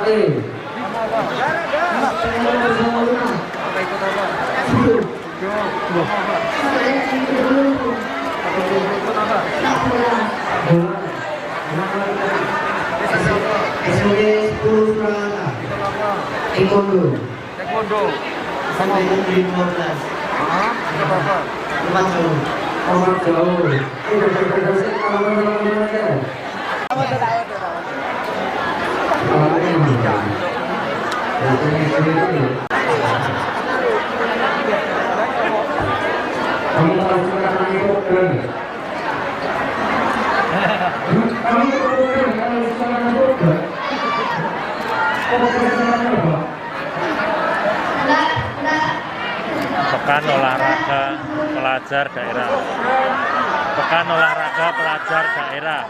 Pati. SMG 10 Purana. Taekwondo. Sampai 15. Berapa? 4 jauh. Omar jauh. Pekan olahraga pelajar daerah. Pekan olahraga pelajar daerah.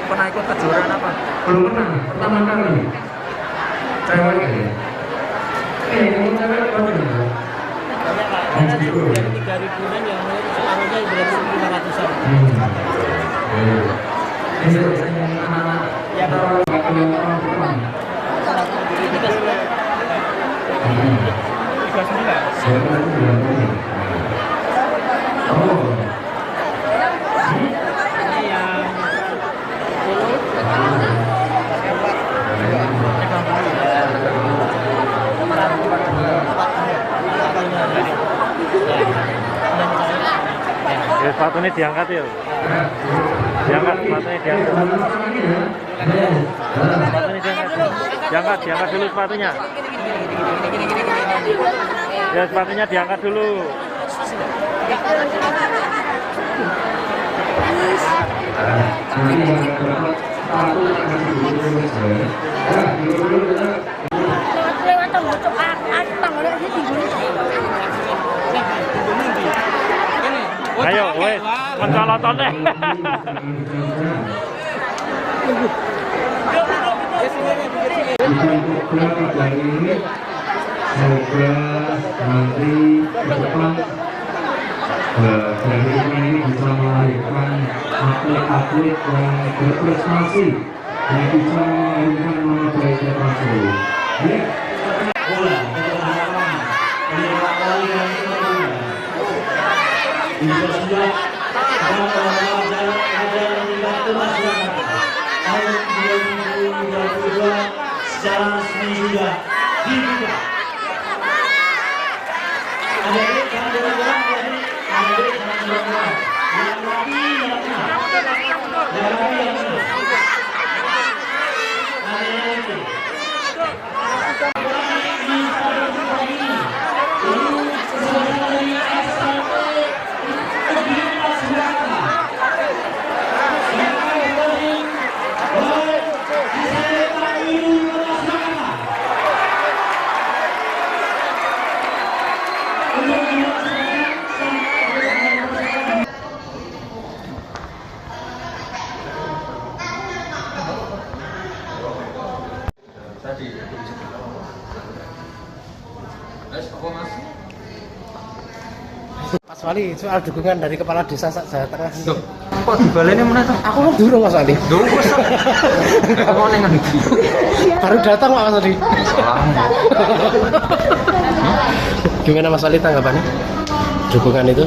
Pernah ikut kejuaraan apa? Belum pernah, pertama kali. Cewek ya. Ini cewek apa ya? Dari 3.000-an yang separuhnya berarti 500-an. Ini anak-anak yang orang tua. Oh. Ya, sepatunya diangkat ya. Diangkat, sepatunya diangkat. Sepatunya diangkat. Diangkat dulu sepatunya. Ya, sepatunya diangkat dulu. Ayo, wes, mencoloton deh. Semoga nanti ke depan dari ini bisa melahirkan atlet-atlet yang berprestasi yang bisa melahirkan nama baik Persib. Bola bersama penyepak bola yang bisa siap dan ada yang dibantu masyarakat tahun 2022 secara resmi sudah dibuka. Ada Mas Wali, soal dukungan dari Kepala Desa Jawa Tengah. Loh, kok dibaleni meneh to? Aku kan durung Mas Wali. Lho wis. Kamu ning ngendi? Baru datang Mas Wali. Gimana Mas Wali tanggapannya? Dukungan itu?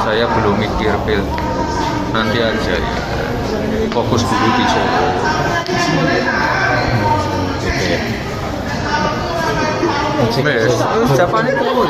Saya belum mikir, Pil. Nanti aja ya. Fokus dulu di Solo. Gitu ya. Wes, Japane kuwi.